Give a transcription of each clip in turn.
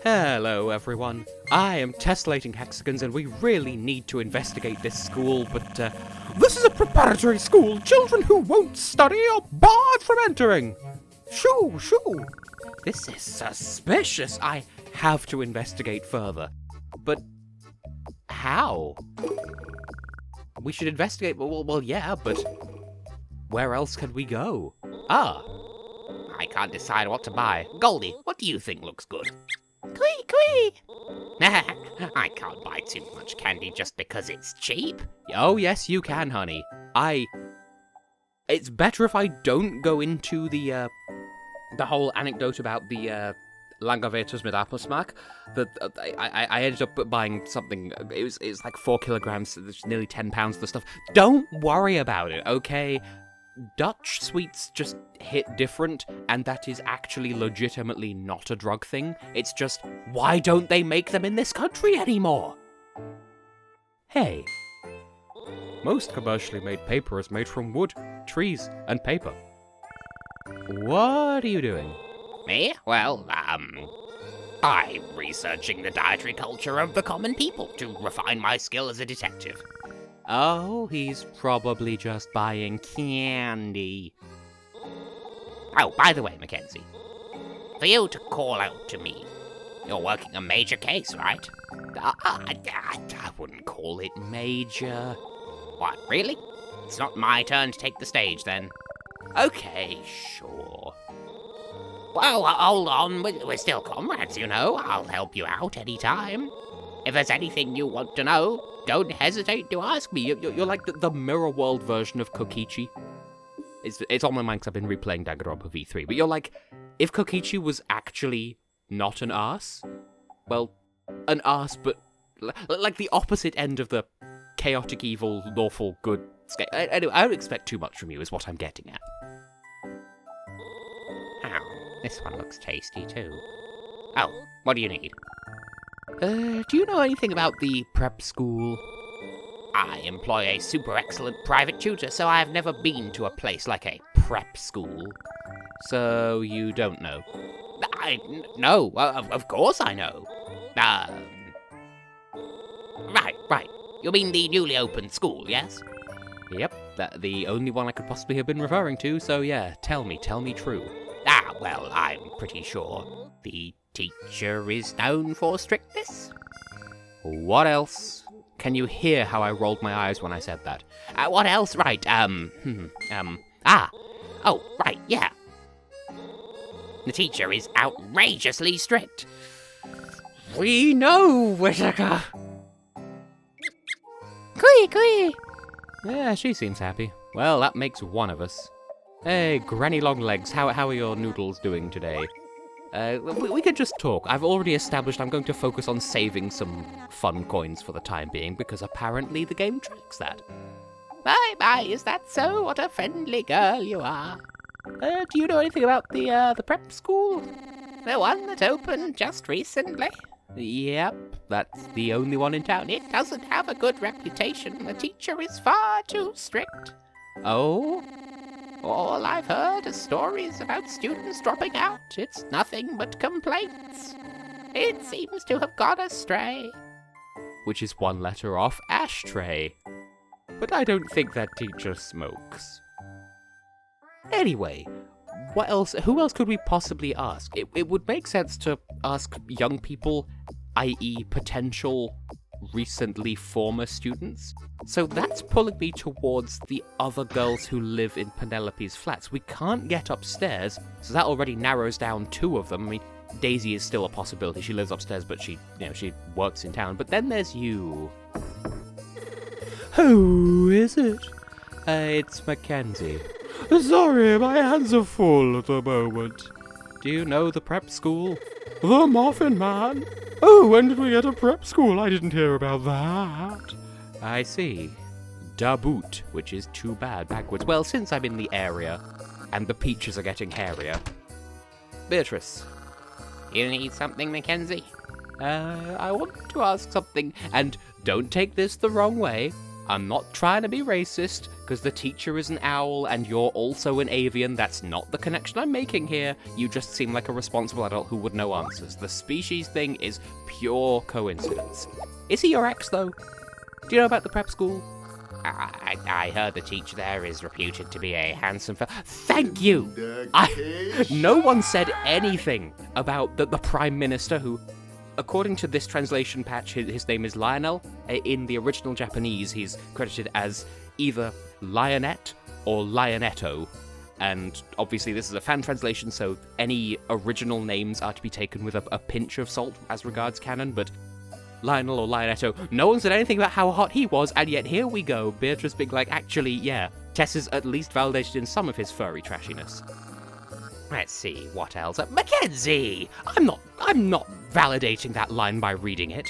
Hello everyone, I am Tessellating Hexagons and we really need to investigate this school, but this is a preparatory school. Children who won't study are barred from entering. Shoo, shoo. This is suspicious. I have to investigate further. But how? We should investigate, well yeah, but where else can we go? I can't decide what to buy. Goldie, what do you think looks good? Quee, quee! I can't buy too much candy just because it's cheap. Oh, yes, you can, honey. It's better if I don't go into the whole anecdote about the Langavetus mit Apelsmack. I ended up buying something, it was like 4 kilograms, nearly 10 pounds of the stuff. Don't worry about it, okay? Dutch sweets just hit different, and that is actually legitimately not a drug thing. It's just, why don't they make them in this country anymore? Hey. Most commercially made paper is made from wood, trees, and paper. What are you doing? Me? Well, I'm researching the dietary culture of the common people to refine my skill as a detective. Oh, he's probably just buying candy. Oh, by the way, Mackenzie, for you to call out to me, you're working a major case, right? I wouldn't call it major. What, really? It's not my turn to take the stage, then. Okay, sure. Well, hold on, we're still comrades, you know. I'll help you out anytime. If there's anything you want to know, don't hesitate to ask me. You're like the Mirror World version of Kokichi. It's on my mind because I've been replaying Danganronpa V3, but you're like, if Kokichi was actually not an arse, well, an arse, but like the opposite end of the chaotic evil, lawful good scale. Anyway, I don't expect too much from you is what I'm getting at. Oh, this one looks tasty too. Oh, what do you need? Do you know anything about the prep school? I employ a super excellent private tutor, so I have never been to a place like a prep school. So you don't know? No, of course I know. Right. You mean the newly opened school, yes? Yep, that's the only one I could possibly have been referring to, so yeah, tell me true. Well, I'm pretty sure the teacher is known for strictness. What else? Can you hear how I rolled my eyes when I said that? What else? Right, oh, right, yeah. The teacher is outrageously strict. We know, Whittaker! Quee, quee! Yeah, she seems happy. Well, that makes one of us. Hey, Granny Longlegs, how are your noodles doing today? We could just talk. I've already established I'm going to focus on saving some fun coins for the time being, because apparently the game tracks that. Bye, is that so? What a friendly girl you are. Do you know anything about the prep school? The one that opened just recently? Yep, that's the only one in town. It doesn't have a good reputation. The teacher is far too strict. Oh? All I've heard are stories about students dropping out. It's nothing but complaints. It seems to have gone astray. Which is one letter off ashtray. But I don't think that teacher smokes. Anyway, what else? Who else could we possibly ask? It would make sense to ask young people, i.e. potential recently former students. So that's pulling me towards the other girls who live in Penelope's flats. We can't get upstairs, so that already narrows down 2 of them. I mean, Daisy is still a possibility. She lives upstairs, but she works in town. But then there's you. Who is it? It's Mackenzie. Sorry, my hands are full at the moment. Do you know the prep school? The Muffin Man? Oh, when did we get a prep school? I didn't hear about that. I see. Da boot, which is too bad backwards. Well, since I'm in the area, and the peaches are getting hairier. Beatrice. You need something, Mackenzie? I want to ask something, and don't take this the wrong way. I'm not trying to be racist, because the teacher is an owl and you're also an avian. That's not the connection I'm making here. You just seem like a responsible adult who would know answers. The species thing is pure coincidence. Is he your ex, though? Do you know about the prep school? I heard the teacher there is reputed to be a handsome Thank you! No one said anything about the Prime Minister who, according to this translation patch, his name is Lionel. In the original Japanese, he's credited as either Lionette or Lionetto. And obviously this is a fan translation, so any original names are to be taken with a pinch of salt as regards canon, but Lionel or Lionetto, no one said anything about how hot he was, and yet here we go, Beatrice being like, actually, yeah, Tess is at least validated in some of his furry trashiness. Let's see, what else? Mackenzie! I'm not validating that line by reading it.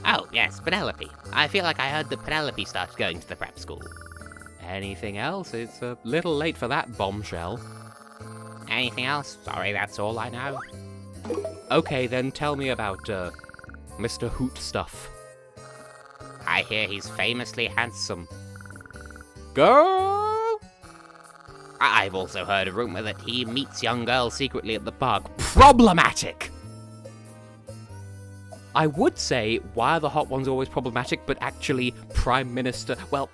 Oh, yes, Penelope. I feel like I heard that Penelope started going to the prep school. Anything else? It's a little late for that bombshell. Anything else? Sorry, that's all I know. Okay, then tell me about, Mr. Hoot stuff. I hear he's famously handsome. Girl! I've also heard a rumor that he meets young girls secretly at the park. Problematic! I would say, why are the hot ones always problematic, but actually, Prime Minister... Well,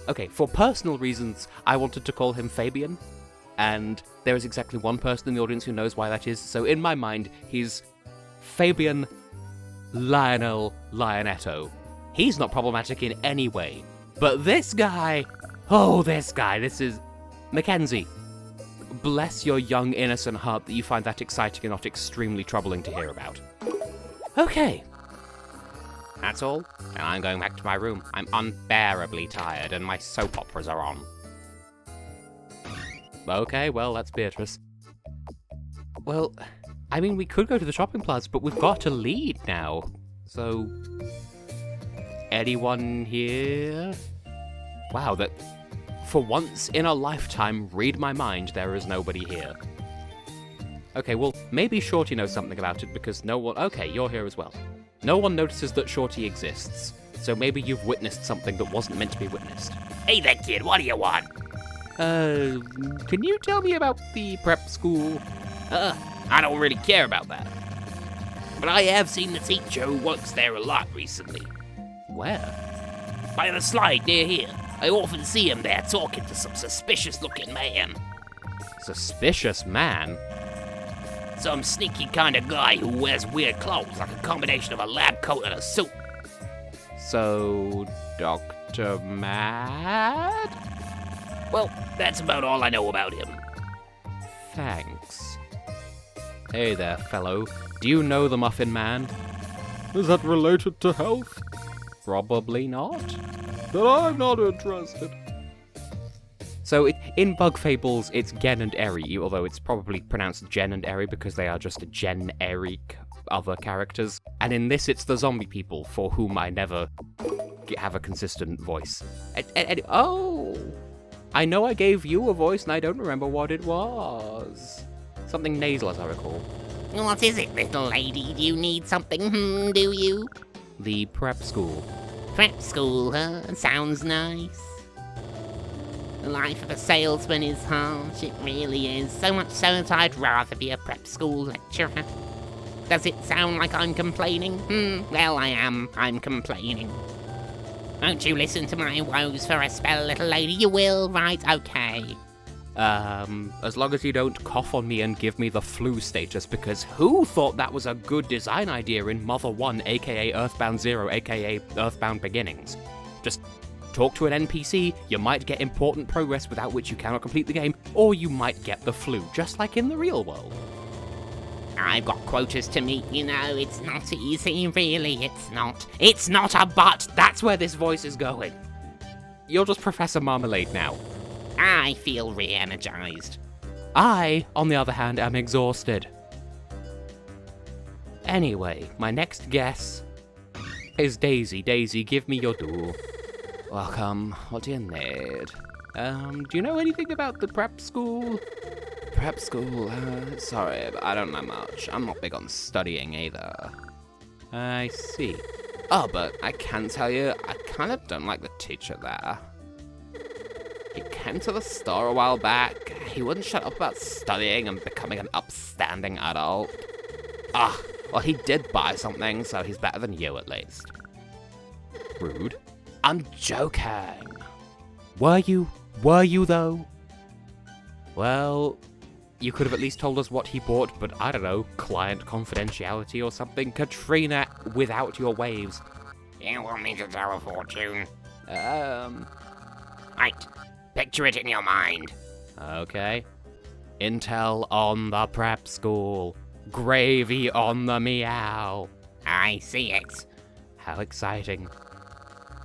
okay, for personal reasons, I wanted to call him Fabian. And there is exactly one person in the audience who knows why that is, so in my mind, he's Fabian Lionel Lionetto. He's not problematic in any way. But this guy, this is... Mackenzie, bless your young innocent heart that you find that exciting and not extremely troubling to hear about. Okay. That's all, and I'm going back to my room. I'm unbearably tired, and my soap operas are on. Okay, well, that's Beatrice. Well, I mean, we could go to the shopping plaza, but we've got to lead now. So, anyone here? Wow, that... For once in a lifetime, read my mind, there is nobody here. Okay, well, maybe Shorty knows something about it, because no one... Okay, you're here as well. No one notices that Shorty exists, so maybe you've witnessed something that wasn't meant to be witnessed. Hey there, kid, what do you want? Can you tell me about the prep school? I don't really care about that. But I have seen the teacher who works there a lot recently. Where? By the slide near here. I often see him there talking to some suspicious-looking man. Suspicious man? Some sneaky kind of guy who wears weird clothes, like a combination of a lab coat and a suit. So, Dr. Mad? Well, that's about all I know about him. Thanks. Hey there, fellow. Do you know the Muffin Man? Is that related to health? Probably not. Then I'm not interested. So, in Bug Fables, it's Gen and Eri, although it's probably pronounced Jen and Eri because they are just generic other characters. And in this, it's the zombie people, for whom I never have a consistent voice. Oh! I know I gave you a voice and I don't remember what it was. Something nasal, as I recall. What is it, little lady? Do you need something, do you? The prep school. Prep school, huh? Sounds nice. The life of a salesman is harsh, it really is. So much so that I'd rather be a prep school lecturer. Does it sound like I'm complaining? Well, I am. I'm complaining. Won't you listen to my woes for a spell, little lady? You will, right? Okay. As long as you don't cough on me and give me the flu status, because who thought that was a good design idea in Mother 1, aka Earthbound 0, aka Earthbound Beginnings? Just talk to an NPC, you might get important progress without which you cannot complete the game, or you might get the flu, just like in the real world. I've got quotas to meet, you know, it's not easy, really, it's not. It's not a but! That's where this voice is going. You're just Professor Marmalade now. I feel re-energized. I, on the other hand, am exhausted. Anyway, my next guess is Daisy. Daisy, give me your door. Welcome. What do you need? Do you know anything about the prep school? Prep school? Sorry, but I don't know much. I'm not big on studying either. I see. Oh, but I can tell you, I kind of don't like the teacher there. He came to the store a while back. He wouldn't shut up about studying and becoming an upstanding adult. Well, he did buy something, so he's better than you at least. Rude. I'm joking. Were you though? Well, you could have at least told us what he bought, but I don't know, client confidentiality or something. Katrina, without your waves. You want me to tell a fortune? Right. Picture it in your mind. Okay. Intel on the prep school. Gravy on the meow. I see it. How exciting.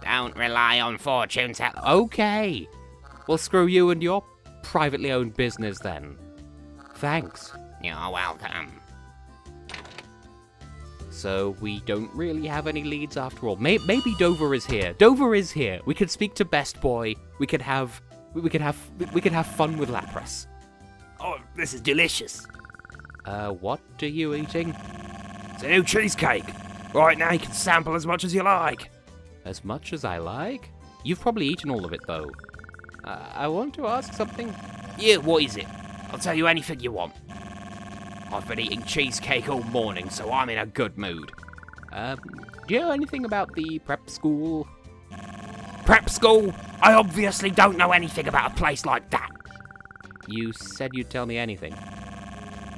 Don't rely on fortune tellers. Okay. Well, screw you and your privately owned business then. Thanks. You're welcome. So we don't really have any leads after all. Maybe Dover is here. Dover is here. We could speak to Best Boy. We could have fun with Lapras. Oh, this is delicious. What are you eating? It's a new cheesecake. Right now you can sample as much as you like. As much as I like? You've probably eaten all of it though. I want to ask something. Yeah, what is it? I'll tell you anything you want. I've been eating cheesecake all morning, so I'm in a good mood. Do you know anything about the prep school? Prep school? I obviously don't know anything about a place like that. You said you'd tell me anything.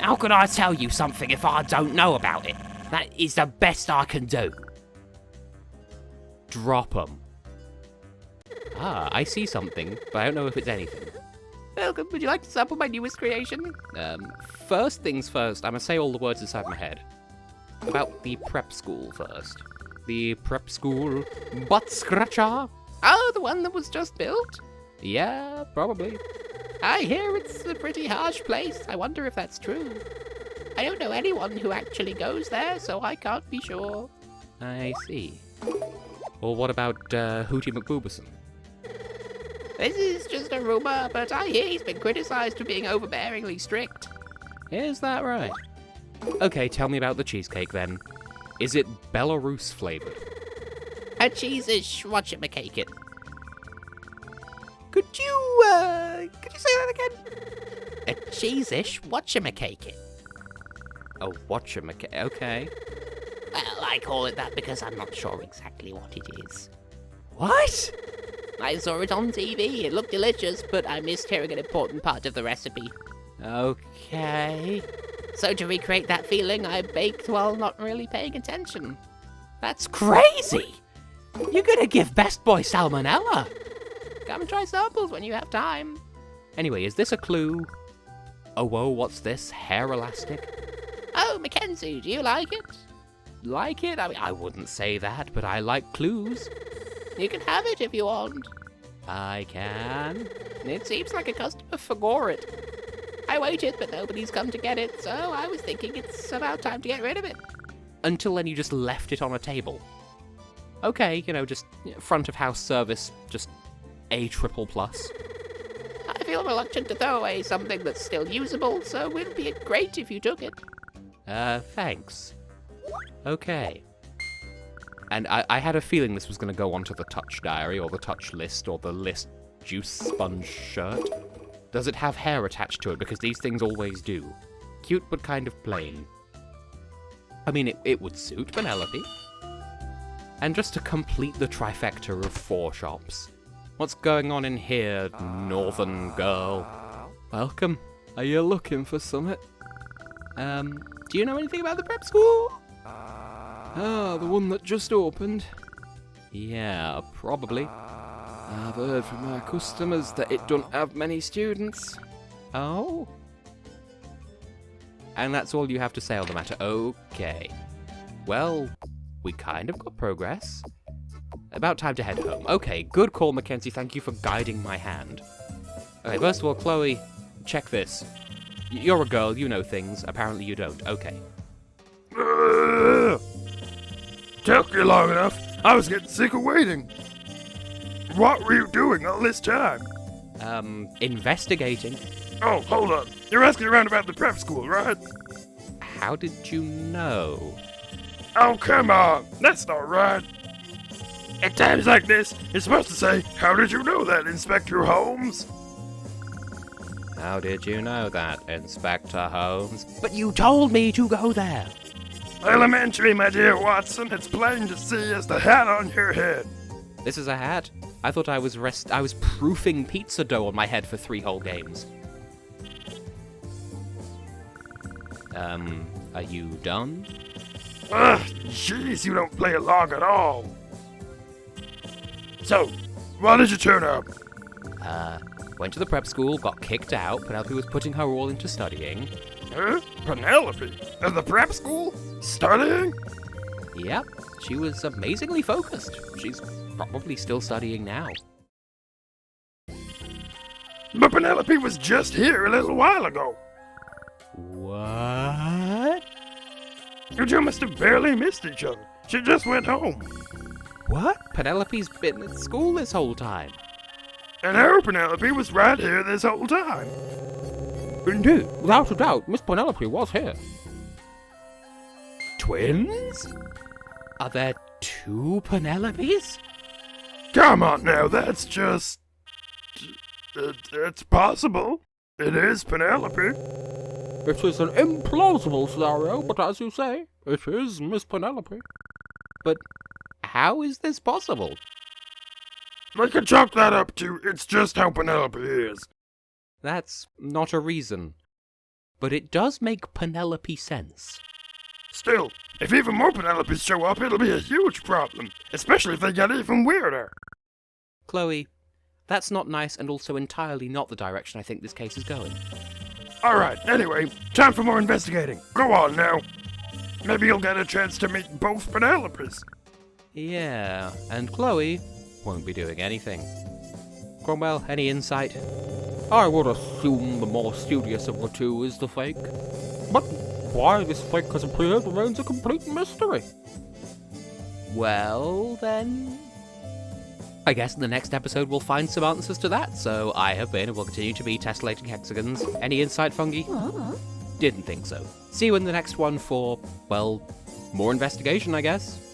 How can I tell you something if I don't know about it? That is the best I can do. Drop 'em. I see something, but I don't know if it's anything. Welcome, would you like to sample my newest creation? First things first, I'm gonna say all the words inside my head. About the prep school first. The prep school butt scratcher? Oh, the one that was just built? Yeah, probably. I hear it's a pretty harsh place. I wonder if that's true. I don't know anyone who actually goes there, so I can't be sure. I see. Well, what about Hootie McBooberson? This is just a rumor, but I hear he's been criticized for being overbearingly strict. Is that right? Okay, tell me about the cheesecake then. Is it Belarus flavored? A cheese-ish whatchamacake. Could you say that again? A cheese-ish whatchamacake. A whatchamacake, okay. Well, I call it that because I'm not sure exactly what it is. What? I saw it on TV, it looked delicious, but I missed hearing an important part of the recipe. Okay. So to recreate that feeling, I baked while not really paying attention. That's crazy! You're gonna give Best Boy salmonella! Come try samples when you have time. Anyway, is this a clue? Oh, whoa, what's this? Hair elastic? Oh, Mackenzie, do you like it? Like it? I mean, I wouldn't say that, but I like clues. You can have it if you want. I can. It seems like a customer forgot it. I waited, but nobody's come to get it, so I was thinking it's about time to get rid of it. Until then you just left it on a table. Okay, just front of house service, just A triple plus. I feel reluctant to throw away something that's still usable, so it would be great if you took it. Thanks. Okay. And I had a feeling this was going to go onto the touch diary, or the touch list, or the list juice sponge shirt. Does it have hair attached to it? Because these things always do. Cute, but kind of plain. I mean, it would suit Penelope. And just to complete the trifecta of 4 shops. What's going on in here, northern girl? Welcome. Are you looking for summit? Do you know anything about the prep school? Ah, the one that just opened? Yeah, probably. I've heard from my customers that it don't have many students. Oh? And that's all you have to say on the matter. Okay. Well, we kind of got progress. About time to head home. Okay, good call, Mackenzie. Thank you for guiding my hand. Okay, first of all, Chloe, check this. You're a girl, you know things. Apparently you don't. Okay. Took you long enough. I was getting sick of waiting. What were you doing all this time? Investigating. Oh, hold on. You're asking around about the prep school, right? How did you know? Oh, come on. That's not right. At times like this, you're supposed to say, "How did you know that, Inspector Holmes?" How did you know that, Inspector Holmes? But you told me to go there. Elementary, my dear Watson. It's plain to see as the hat on your head. This is a hat? I thought I was proofing pizza dough on my head for 3 whole games. Are you done? Ugh, jeez, you don't play along at all. So, why did you turn up? Went to the prep school, got kicked out. Penelope was putting her all into studying. Huh? Penelope? At the prep school? Studying? Yep, she was amazingly focused. She's probably still studying now. But Penelope was just here a little while ago. What? You two must have barely missed each other. She just went home. What? Penelope's been at school this whole time. And our Penelope was right here this whole time. Indeed, without a doubt, Miss Penelope was here. Twins? Are there 2 Penelopes? Come on now, that's just... it's possible. It is Penelope. It is an implausible scenario, but as you say, it is Miss Penelope. But how is this possible? I can chalk that up to it's just how Penelope is. That's not a reason. But it does make Penelope sense. Still, if even more Penelopes show up, it'll be a huge problem. Especially if they get even weirder. Chloe, that's not nice and also entirely not the direction I think this case is going. Alright, anyway, time for more investigating. Go on now. Maybe you'll get a chance to meet both Penelopes. Yeah, and Chloe won't be doing anything. Cromwell, any insight? I would assume the more studious of the 2 is the fake. But why this fake has appeared remains a complete mystery. Well, then... I guess in the next episode we'll find some answers to that. So I have been and will continue to be Tessellating Hexagons. Any insight, Fungi? Didn't think so. See you in the next one for, well, more investigation, I guess.